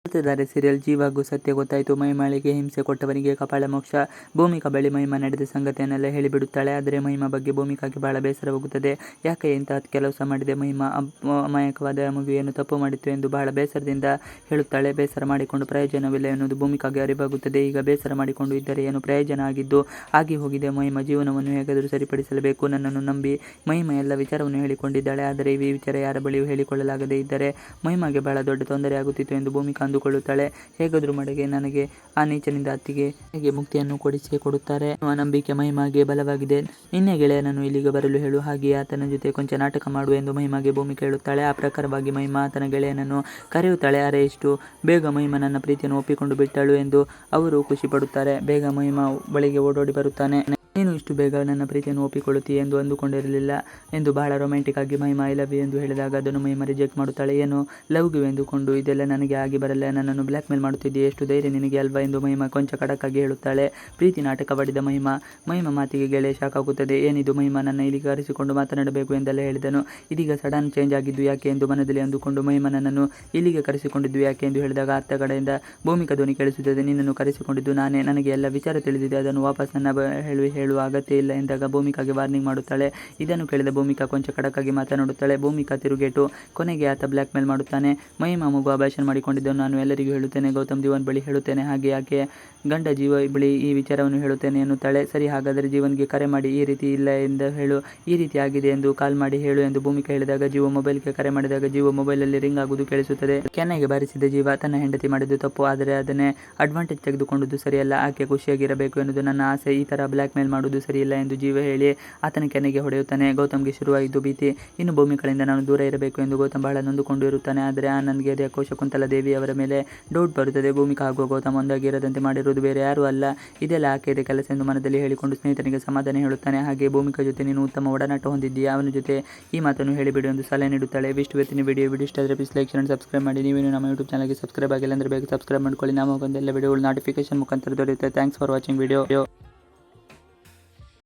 ನೋಡ್ತಿದ್ದಾರೆ ಸೀರಿಯಲ್ ಜೀವ ಹಾಗೂ ಸತ್ಯ ಗೊತ್ತಾಯಿತು. ಮಹಿಮಾಳಿಗೆ ಹಿಂಸೆ ಕೊಟ್ಟವನಿಗೆ ಕಪಾಳ ಮೋಕ್ಷ. ಭೂಮಿಕಾ ಬಳಿ ಮಹಿಮಾ ನಡೆದ ಸಂಗತಿಯನ್ನೆಲ್ಲ ಹೇಳಿಬಿಡುತ್ತಾಳೆ. ಆದರೆ ಮಹಿಮಾ ಬಗ್ಗೆ ಭೂಮಿಕಾಗೆ ಬಹಳ ಬೇಸರವಾಗುತ್ತದೆ. ಯಾಕೆ ಇಂತಹ ಕೆಲಸ ಮಾಡಿದೆ ಮಹಿಮಾ, ಅಮಾಯಕವಾದ ಮಗು ಏನು ತಪ್ಪು ಮಾಡಿತ್ತು ಎಂದು ಬಹಳ ಬೇಸರದಿಂದ ಹೇಳುತ್ತಾಳೆ. ಬೇಸರ ಮಾಡಿಕೊಂಡು ಪ್ರಯೋಜನವಿಲ್ಲ ಎನ್ನುವುದು ಭೂಮಿಕಾಗೆ ಅರಿವಾಗುತ್ತದೆ. ಈಗ ಬೇಸರ ಮಾಡಿಕೊಂಡು ಇದ್ದರೆ ಏನು ಪ್ರಯೋಜನ, ಆಗಿದ್ದು ಆಗಿ ಹೋಗಿದೆ. ಮಹಿಮಾ ಜೀವನವನ್ನು ಹೇಗಾದರೂ ಸರಿಪಡಿಸಲೇಬೇಕು. ನನ್ನನ್ನು ನಂಬಿ ಮಹಿಮಾ ಎಲ್ಲ ವಿಚಾರವನ್ನು ಹೇಳಿಕೊಂಡಿದ್ದಾಳೆ. ಆದರೆ ಈ ವಿಚಾರ ಯಾರ ಬಳಿಯೂ ಹೇಳಿಕೊಳ್ಳಲಾಗದೇ ಇದ್ದರೆ ಮಹಿಮಾಗೆ ಬಹಳ ದೊಡ್ಡ ತೊಂದರೆ ಆಗುತ್ತಿತ್ತು ಎಂದು ಭೂಮಿಕಾ ಅಂದುಕೊಳ್ಳುತ್ತಾಳೆ. ಹೇಗಾದರೂ ಮಾಡಿಗೆ ನನಗೆ ಆ ನೀಚನಿಂದ ಅತ್ತಿಗೆ ಹೇಗೆ ಮುಕ್ತಿಯನ್ನು ಕೊಡುತ್ತಾರೆ ಎನ್ನುವ ನಂಬಿಕೆ ಮಹಿಮಾಗೆ ಬಲವಾಗಿದೆ. ನಿನ್ನೆ ಗೆಳೆಯನನ್ನು ಇಲ್ಲಿಗೆ ಬರಲು ಹೇಳು, ಹಾಗೆಯೇ ಆತನ ಜೊತೆ ಕೊಂಚ ನಾಟಕ ಮಾಡು ಎಂದು ಮಹಿಮಾಗೆ ಭೂಮಿಕಾ ಹೇಳುತ್ತಾಳೆ. ಆ ಪ್ರಕಾರವಾಗಿ ಮಹಿಮಾ ಆತನ ಗೆಳೆಯನನ್ನು ಕರೆಯುತ್ತಾಳೆ. ಅರೆ, ಇಷ್ಟು ಬೇಗ ಮಹಿಮಾ ನನ್ನ ಪ್ರೀತಿಯನ್ನು ಒಪ್ಪಿಕೊಂಡು ಬಿಟ್ಟಳು ಎಂದು ಅವರು ಖುಷಿ ಪಡುತ್ತಾರೆ. ಬೇಗ ಮಹಿಮಾ ಬಳಿಗೆ ಓಡೋಡಿ ಬರುತ್ತಾನೆ. ನೀನು ಇಷ್ಟು ಬೇಗ ನನ್ನ ಪ್ರೀತಿಯನ್ನು ಒಪ್ಪಿಕೊಳ್ಳುತ್ತೀ ಎಂದು ಅಂದುಕೊಂಡಿರಲಿಲ್ಲ ಎಂದು ಬಹಳ ರೊಮ್ಯಾಂಟಿಕ್ ಆಗಿ ಮಹಿಮಾ ಐ ಲವ್ ಯು ಎಂದು ಹೇಳಿದಾಗ ಅದನ್ನು ಮಹಿಮಾ ರಿಜೆಕ್ಟ್ ಮಾಡುತ್ತಾಳೆ. ಏನು ಲವ್ ಯು ಎಂದುಕೊಂಡು ಇದೆಲ್ಲ ನನಗೆ ಆಗಿ ಬರಲ್ಲ, ನನ್ನನ್ನು ಬ್ಲ್ಯಾಕ್ ಮೇಲ್ ಮಾಡುತ್ತಿದ್ದೀಯ, ಎಷ್ಟು ಧೈರ್ಯ ನಿನಗೆ ಅಲ್ವಾ ಎಂದು ಮಹಿಮಾ ಕೊಂಚ ಖಡಕ್ಕಾಗಿ ಹೇಳುತ್ತಾಳೆ. ಪ್ರೀತಿ ನಾಟಕವಾಡಿದ ಮಹಿಮಾ ಮಾತಿಗೆ ಗೆಳೆಯ ಶಾಕ್ ಆಗುತ್ತದೆ. ಏನಿದು ಮಹಿಮಾ, ನನ್ನ ಇಲ್ಲಿಗೆ ಕರೆಸಿಕೊಂಡು ಮಾತನಾಡಬೇಕು ಎಂದೆಲ್ಲ ಹೇಳಿದನು, ಇದೀಗ ಸಡನ್ ಚೇಂಜ್ ಆಗಿದ್ದು ಯಾಕೆ ಎಂದು ಮನದಲ್ಲಿ ಅಂದುಕೊಂಡು ಮಹಿಮಾ ನನ್ನನ್ನು ಇಲ್ಲಿಗೆ ಕರೆಸಿಕೊಂಡಿದ್ದು ಯಾಕೆ ಎಂದು ಹೇಳಿದಾಗ ಅತ್ತ ಕಡೆಯಿಂದ ಭೂಮಿಕಾ ಧ್ವನಿ ಕೇಳಿಸುತ್ತದೆ. ನಿನ್ನನ್ನು ಕರೆಸಿಕೊಂಡಿದ್ದು ನಾನೇ, ನನಗೆ ಎಲ್ಲ ವಿಚಾರ ತಿಳಿದಿದೆ, ಅದನ್ನು ವಾಪಸ್ ನನ್ನ ಹೇಳುವ ಅಗತ್ಯ ಇಲ್ಲ ಎಂದಾಗ ಭೂಮಿಕಾಗೆ ವಾರ್ನಿಂಗ್ ಮಾಡುತ್ತಾಳೆ. ಇದನ್ನು ಕೇಳಿದ ಭೂಮಿಕಾ ಕೊಂಚ ಖಡಕ್ಕಾಗಿ ಮಾತನಾಡುತ್ತಾಳೆ. ಭೂಮಿಕಾ ತಿರುಗೇಟು. ಕೊನೆಗೆ ಆತ ಬ್ಲ್ಯಾಕ್ ಮೇಲ್ ಮಾಡುತ್ತಾನೆ. ಮಹಿಮಾ ಮಗು ಅಭಾಷಣ ಮಾಡಿಕೊಂಡಿದ್ದನ್ನು ನಾನು ಎಲ್ಲರಿಗೂ ಹೇಳುತ್ತೇನೆ, ಗೌತಮ್ ದಿವಾನ್ ಬಳಿ ಹೇಳುತ್ತೇನೆ, ಹಾಗೆ ಆಕೆ ಗಂಡ ಜೀವ ಬಳಿ ಈ ವಿಚಾರವನ್ನು ಹೇಳುತ್ತೇನೆ ಎನ್ನುತ್ತಾಳೆ. ಸರಿ, ಹಾಗಾದರೆ ಜೀವನ್ಗೆ ಕರೆ ಮಾಡಿ ಈ ರೀತಿ ಇಲ್ಲ ಎಂದು ಹೇಳು, ಈ ರೀತಿ ಆಗಿದೆ ಎಂದು ಕಾಲ್ ಮಾಡಿ ಹೇಳು ಎಂದು ಭೂಮಿಕಾ ಹೇಳಿದಾಗ ಜೀವ ಮೊಬೈಲ್ಗೆ ಕರೆ ಮಾಡಿದಾಗ ಜೀವ ಮೊಬೈಲಲ್ಲಿ ರಿಂಗ್ ಆಗುವುದು ಕೇಳಿಸುತ್ತದೆ. ಕೆನ್ನೆಗೆ ಬಾರಿಸಿದ ಜೀವ ತನ್ನ ಹೆಂಡತಿ ಮಾಡಿದ್ದು ತಪ್ಪು, ಆದರೆ ಅದನ್ನೇ ಅಡ್ವಾಂಟೇಜ್ ತೆಗೆದುಕೊಂಡುದು ಸರಿಯಲ್ಲ. ಆಕೆ ಖುಷಿಯಾಗಿರಬೇಕು ಎನ್ನುವುದು ನನ್ನ ಆಸೆ, ಈ ಥರ ಬ್ಲ್ಯಾಕ್ ಮೇಲ್ ಮಾಡುವುದು ಸರಿಯಿಲ್ಲ ಎಂದು ಜೀವ ಹೇಳಿ ಆತನ ಕೆನ್ನೆಗೆ ಹೊಡೆಯುತ್ತಾನೆ. ಗೌತಮ್ಗೆ ಶುರುವಾಯಿತು ಭೀತಿ. ಇನ್ನು ಭೂಮಿಕಳಿಂದ ನಾನು ದೂರ ಇರಬೇಕು ಎಂದು ಗೌತಮ್ ಬಹಳ ನೊಂದುಕೊಂಡು ಇರುತ್ತಾನೆ. ಆದರೆ ಆನಂದ್ಗೆ ಅದ್ಯಾಕೋ ಶಕುಂತಲಾ ದೇವಿ ಅವರ ಮೇಲೆ ಡೌಟ್ ಬರುತ್ತದೆ. ಭೂಮಿಕಾ ಹಾಗೂ ಗೌತಮ್ ಒಂದಾಗಿ ಇರದಂತೆ ಮಾಡಿರುವುದು ಬೇರೆ ಯಾರೂ ಅಲ್ಲ, ಇದೆಲ್ಲ ಆಕೆಯದೇ ಕೆಲಸ ಎಂದು ಮನದಲ್ಲಿ ಹೇಳಿಕೊಂಡು ಸ್ನೇಹಿತನಿಗೆ ಸಮಾಧಾನ ಹೇಳುತ್ತಾನೆ. ಹಾಗೆ ಭೂಮಿಕಾ ಜೊತೆ ನೀನು ಉತ್ತಮ ಒಡನಾಟ ಹೊಂದಿದ್ದೀಯಾ, ಅವನ ಜೊತೆ ಈ ಮಾತನ್ನು ಹೇಳಿಬಿಡು ಎಂದು ಸಲಹೆ ನೀಡುತ್ತಾಳೆ. ಇಷ್ಟು ಇವತ್ತಿನ ವಿಡಿಯೋ ಇಷ್ಟ ಆದರೆ ಪ್ಲೀಸ್ ಲೈಕ್ ಶೇರ್ ಸಬ್ಸ್ಕ್ರೈಬ್ ಮಾಡಿ. ನೀವೇನು ನಮ್ಮ ಯೂಟ್ಯೂಬ್ ಚಾನಲ್ಗೆ ಸಬ್ಸ್ಕ್ರೈಬ್ ಆಗಿಲ್ಲ ಅಂದರೆ ಬೇಗ ಸಬ್ಸ್ಕ್ರೈಬ್ ಮಾಡ್ಕೊಳ್ಳಿ. ನಾವು ಒಂದೆಲ್ಲ ವಿಡಿಯೋಗಳು ನೋಟಿಫಿಕೇಶನ್ ಮುಖಾಂತರ ದೊರೆಯುತ್ತೆ. Thanks for watching video.